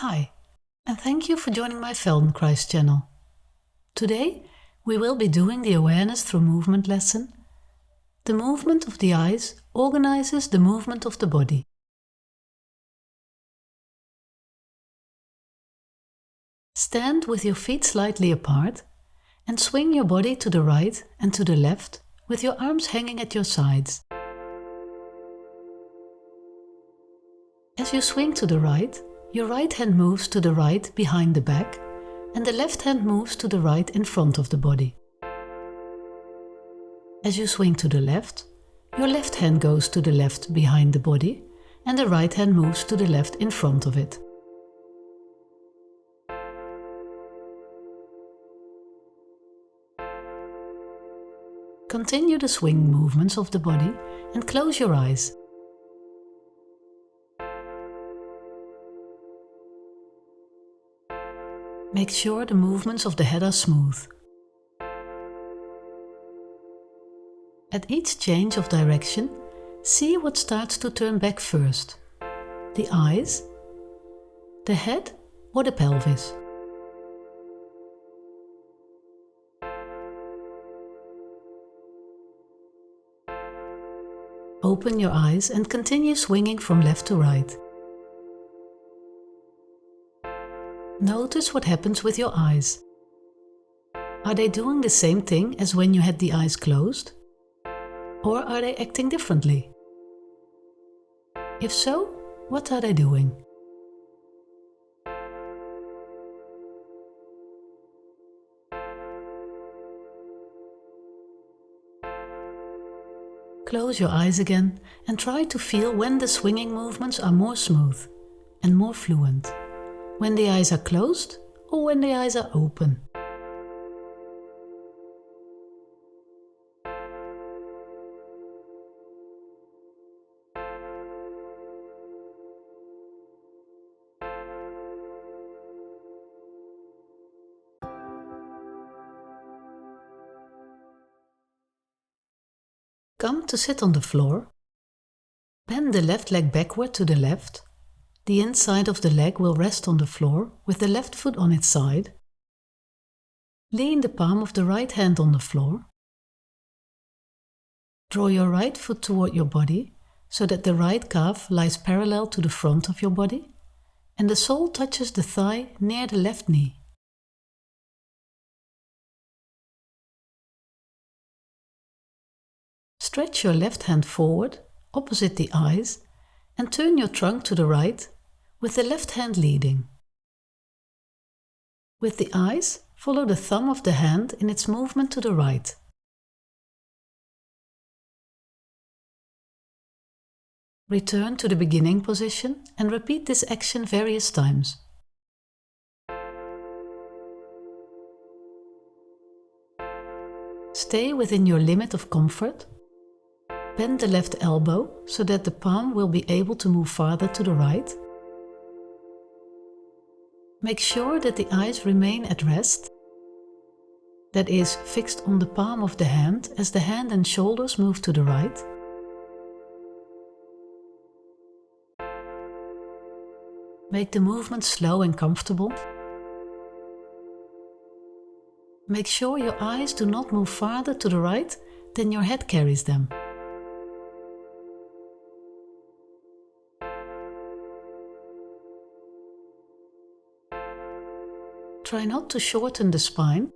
Hi, and thank you for joining my Feldenkrais channel. Today we will be doing the awareness through movement lesson. The movement of the eyes organizes the movement of the body. Stand with your feet slightly apart and swing your body to the right and to the left with your arms hanging at your sides. As you swing to the right, your right hand moves to the right behind the back and the left hand moves to the right in front of the body. As you swing to the left, your left hand goes to the left behind the body and the right hand moves to the left in front of it. Continue the swing movements of the body and close your eyes. Make sure the movements of the head are smooth. At each change of direction, see what starts to turn back first: the eyes, the head or the pelvis. Open your eyes and continue swinging from left to right. Notice what happens with your eyes. Are they doing the same thing as when you had the eyes closed? Or are they acting differently? If so, what are they doing? Close your eyes again and try to feel when the swinging movements are more smooth and more fluent. When the eyes are closed or when the eyes are open. Come to sit on the floor. Bend the left leg backward to the left. The inside of the leg will rest on the floor with the left foot on its side. Lean the palm of the right hand on the floor. Draw your right foot toward your body so that the right calf lies parallel to the front of your body and the sole touches the thigh near the left knee. Stretch your left hand forward, opposite the eyes, and turn your trunk to the right with the left hand leading. With the eyes, follow the thumb of the hand in its movement to the right. Return to the beginning position and repeat this action various times. Stay within your limit of comfort. Bend the left elbow so that the palm will be able to move farther to the right. Make sure that the eyes remain at rest, that is, fixed on the palm of the hand as the hand and shoulders move to the right. Make the movement slow and comfortable. Make sure your eyes do not move farther to the right than your head carries them. Try not to shorten the spine,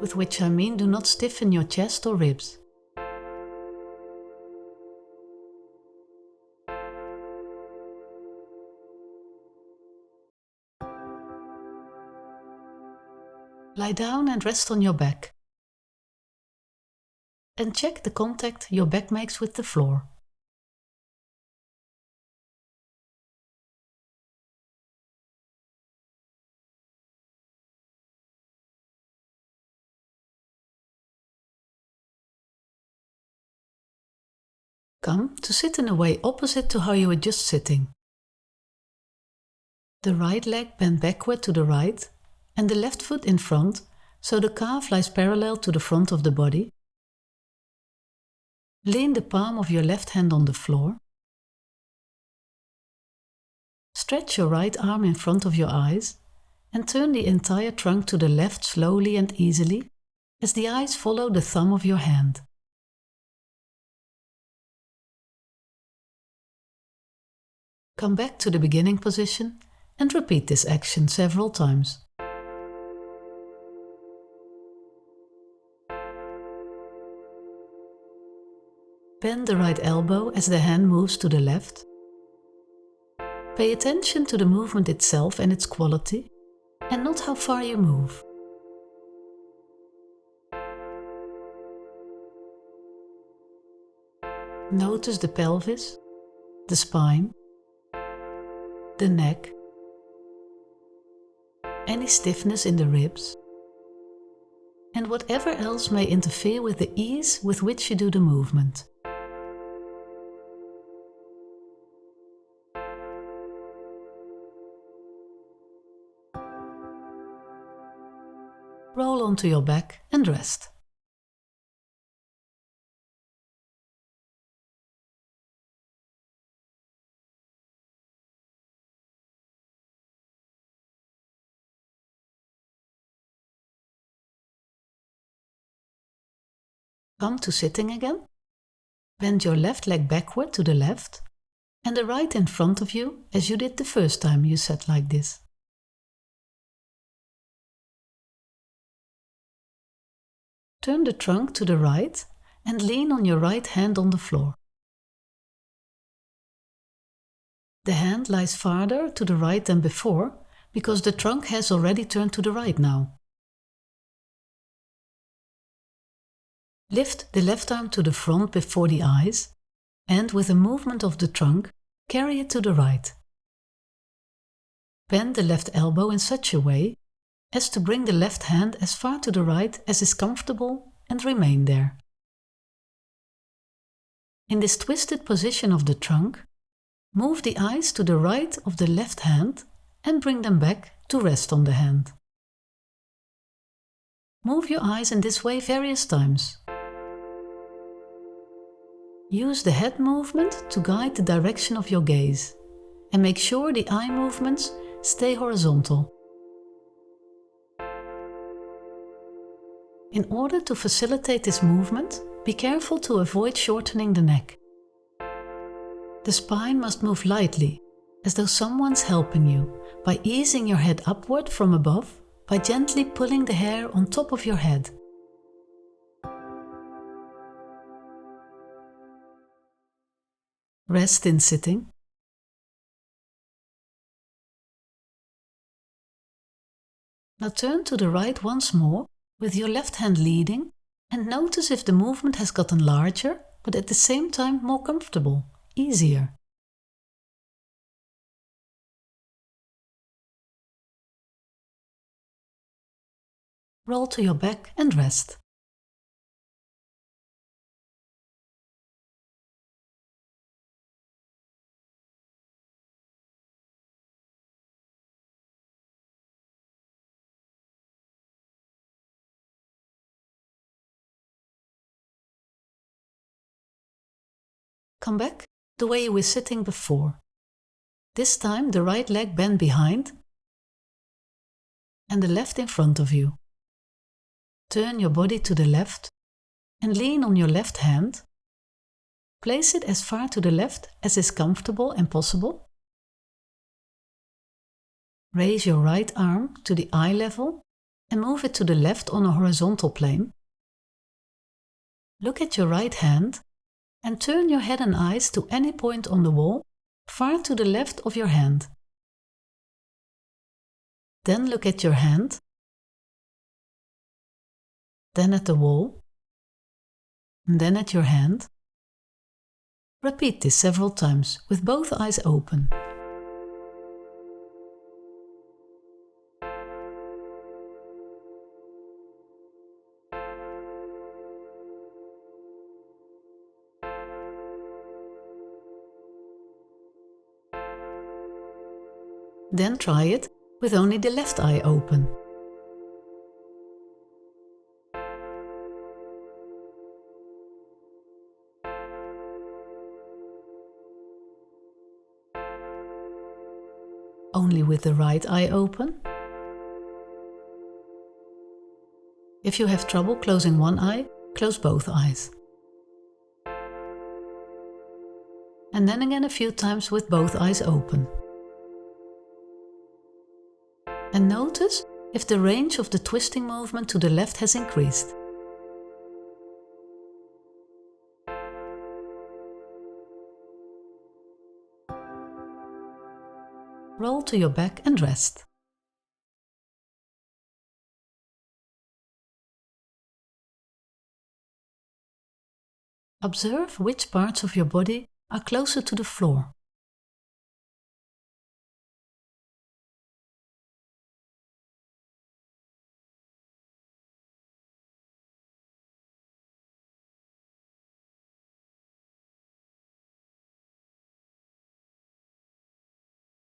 with which I mean do not stiffen your chest or ribs. Lie down and rest on your back. And check the contact your back makes with the floor. Come to sit in a way opposite to how you were just sitting. The right leg bent backward to the right and the left foot in front so the calf lies parallel to the front of the body. Lean the palm of your left hand on the floor. Stretch your right arm in front of your eyes and turn the entire trunk to the left slowly and easily as the eyes follow the thumb of your hand. Come back to the beginning position and repeat this action several times. Bend the right elbow as the hand moves to the left. Pay attention to the movement itself and its quality, and not how far you move. Notice the pelvis, the spine, the neck, any stiffness in the ribs, and whatever else may interfere with the ease with which you do the movement. Roll onto your back and rest. Come to sitting again. Bend your left leg backward to the left and the right in front of you as you did the first time you sat like this. Turn the trunk to the right and lean on your right hand on the floor. The hand lies farther to the right than before because the trunk has already turned to the right now. Lift the left arm to the front before the eyes and with a movement of the trunk, carry it to the right. Bend the left elbow in such a way as to bring the left hand as far to the right as is comfortable and remain there. In this twisted position of the trunk, move the eyes to the right of the left hand and bring them back to rest on the hand. Move your eyes in this way various times. Use the head movement to guide the direction of your gaze and make sure the eye movements stay horizontal. In order to facilitate this movement, be careful to avoid shortening the neck. The spine must move lightly, as though someone's helping you, by easing your head upward from above by gently pulling the hair on top of your head. Rest in sitting. Now turn to the right once more, with your left hand leading, and notice if the movement has gotten larger, but at the same time more comfortable, easier. Roll to your back and rest. Come back the way you were sitting before. This time the right leg bent behind and the left in front of you. Turn your body to the left and lean on your left hand. Place it as far to the left as is comfortable and possible. Raise your right arm to the eye level and move it to the left on a horizontal plane. Look at your right hand and turn your head and eyes to any point on the wall far to the left of your hand. Then look at your hand, then at the wall, and then at your hand. Repeat this several times with both eyes open. Then try it with only the left eye open. only with the right eye open. If you have trouble closing one eye, close both eyes. And then again a few times with both eyes open. And notice if the range of the twisting movement to the left has increased. Roll to your back and rest. Observe which parts of your body are closer to the floor.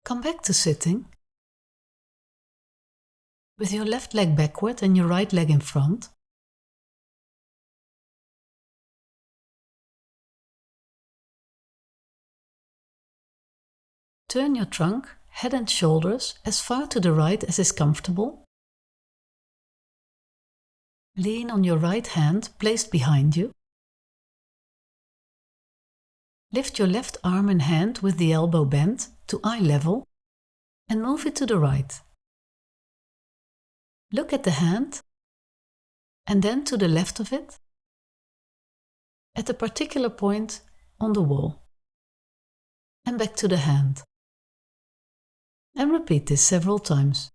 Come back to sitting with your left leg backward and your right leg in front. Turn your trunk, head and shoulders as far to the right as is comfortable. Lean on your right hand placed behind you. Lift your left arm and hand with the elbow bent to eye level and move it to the right. Look at the hand and then to the left of it, at a particular point on the wall, and back to the hand. And repeat this several times.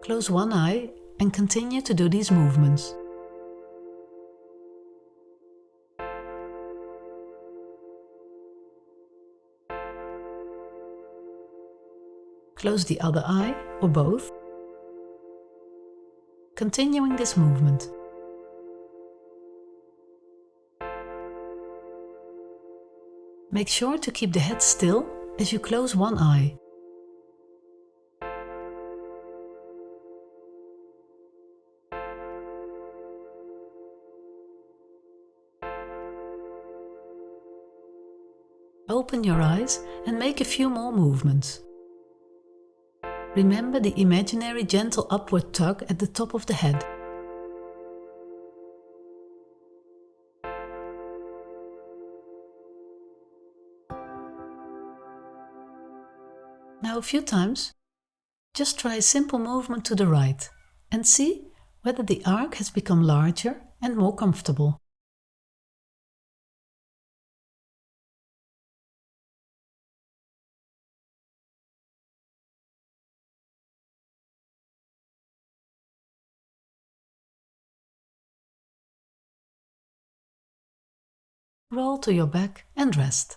Close one eye and continue to do these movements. Close the other eye, or both, continuing this movement. Make sure to keep the head still as you close one eye. Open your eyes and make a few more movements. Remember the imaginary gentle upward tug at the top of the head. Now a few times, just try a simple movement to the right and see whether the arc has become larger and more comfortable. Roll to your back and rest.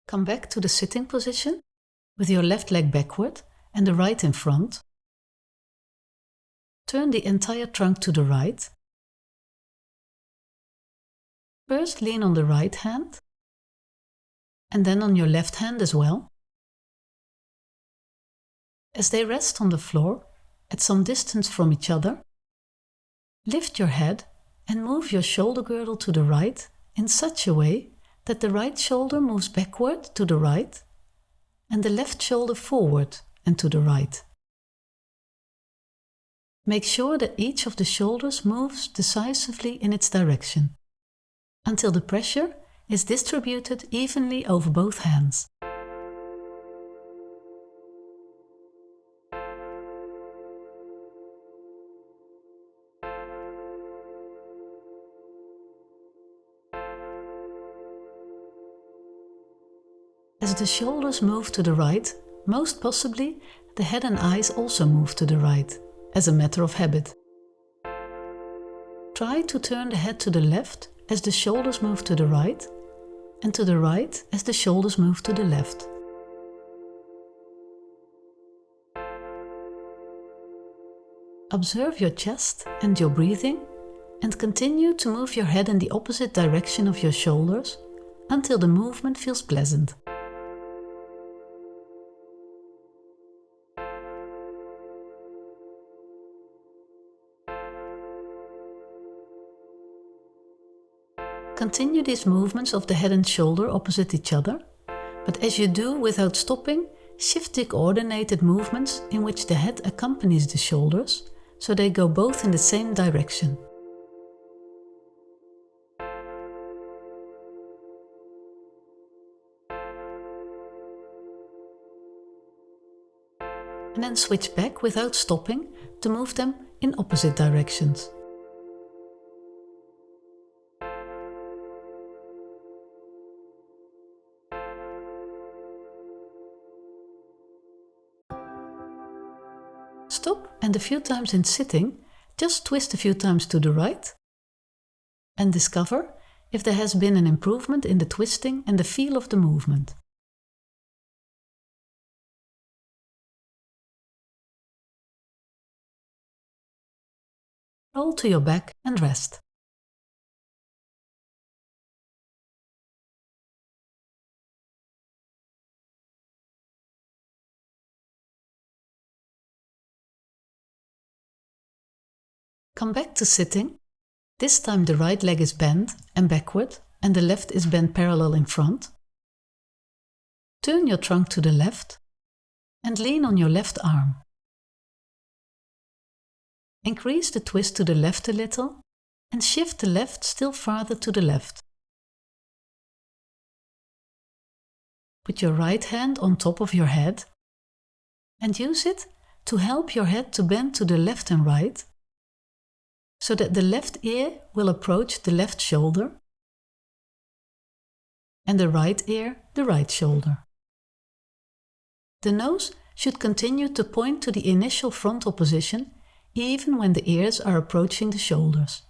Come back to the sitting position with your left leg backward and the right in front. Turn the entire trunk to the right. First lean on the right hand and then on your left hand as well. As they rest on the floor at some distance from each other, lift your head and move your shoulder girdle to the right in such a way that the right shoulder moves backward to the right and the left shoulder forward and to the right. Make sure that each of the shoulders moves decisively in its direction until the pressure is distributed evenly over both hands. As the shoulders move to the right, most possibly the head and eyes also move to the right, as a matter of habit. Try to turn the head to the left as the shoulders move to the right, and to the right as the shoulders move to the left. Observe your chest and your breathing, and continue to move your head in the opposite direction of your shoulders until the movement feels pleasant. Continue these movements of the head and shoulder opposite each other, but as you do without stopping, shift the coordinated movements in which the head accompanies the shoulders, so they go both in the same direction. And then switch back without stopping to move them in opposite directions. Stop, and a few times in sitting, just twist a few times to the right and discover if there has been an improvement in the twisting and the feel of the movement. Roll to your back and rest. Come back to sitting. This time the right leg is bent and backward and the left is bent parallel in front. Turn your trunk to the left and lean on your left arm. Increase the twist to the left a little and shift the left still farther to the left. Put your right hand on top of your head and use it to help your head to bend to the left and right, so that the left ear will approach the left shoulder and the right ear the right shoulder. The nose should continue to point to the initial frontal position even when the ears are approaching the shoulders.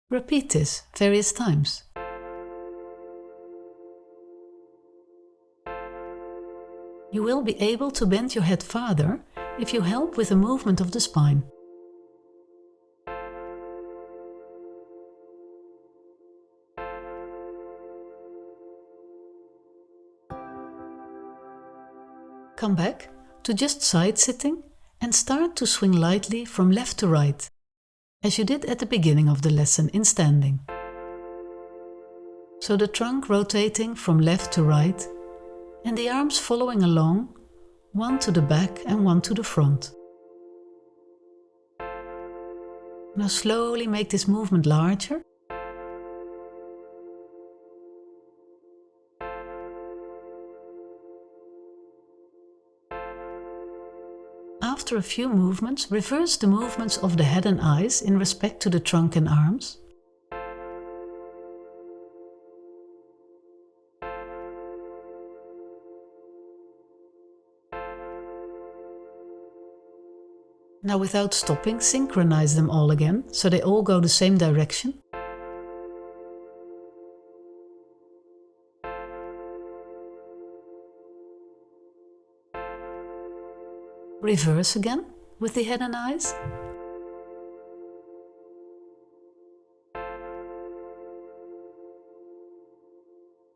Repeat this various times. You will be able to bend your head farther if you help with the movement of the spine. Come back to just side sitting and start to swing lightly from left to right, as you did at the beginning of the lesson in standing. So the trunk rotating from left to right and the arms following along, one to the back and one to the front. Now slowly make this movement larger. After a few movements, reverse the movements of the head and eyes in respect to the trunk and arms. Now without stopping, synchronize them all again, so they all go the same direction. Reverse again with the head and eyes.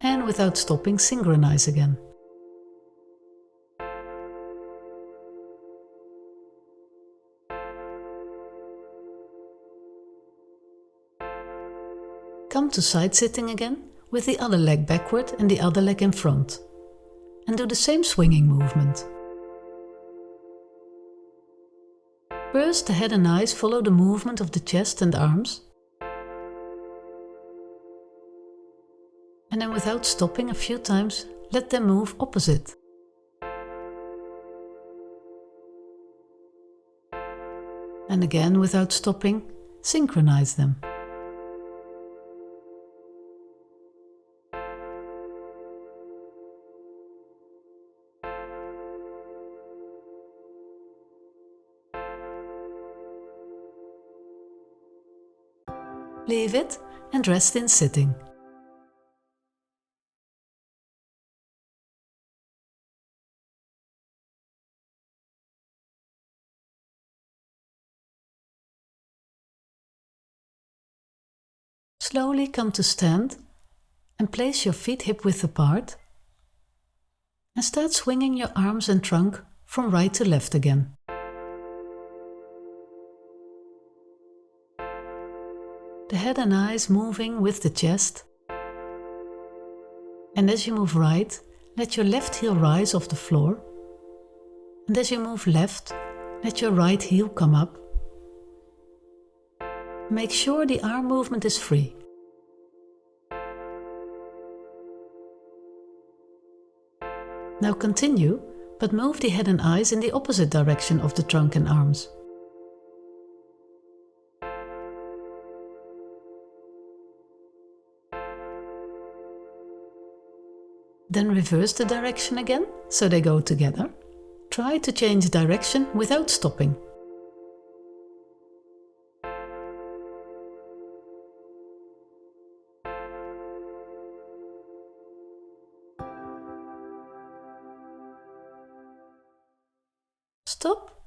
And without stopping, synchronize again. Come to side sitting again with the other leg backward and the other leg in front. And do the same swinging movement. First, the head and eyes follow the movement of the chest and arms. And then without stopping a few times, let them move opposite. And again, without stopping, synchronize them. Leave it and rest in sitting. Slowly come to stand and place your feet hip-width apart and start swinging your arms and trunk from right to left again. The head and eyes moving with the chest. And as you move right, let your left heel rise off the floor. And as you move left, let your right heel come up. Make sure the arm movement is free. Now continue, but move the head and eyes in the opposite direction of the trunk and arms. Then reverse the direction again, so they go together. Try to change direction without stopping. Stop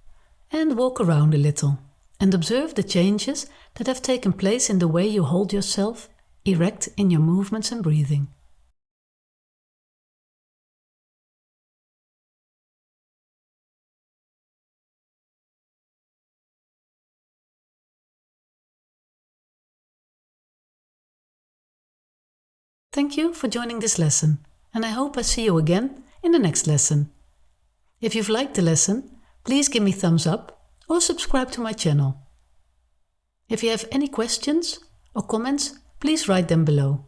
and walk around a little and observe the changes that have taken place in the way you hold yourself erect in your movements and breathing. Thank you for joining this lesson, and I hope I see you again in the next lesson. If you've liked the lesson, please give me thumbs up or subscribe to my channel. If you have any questions or comments, please write them below.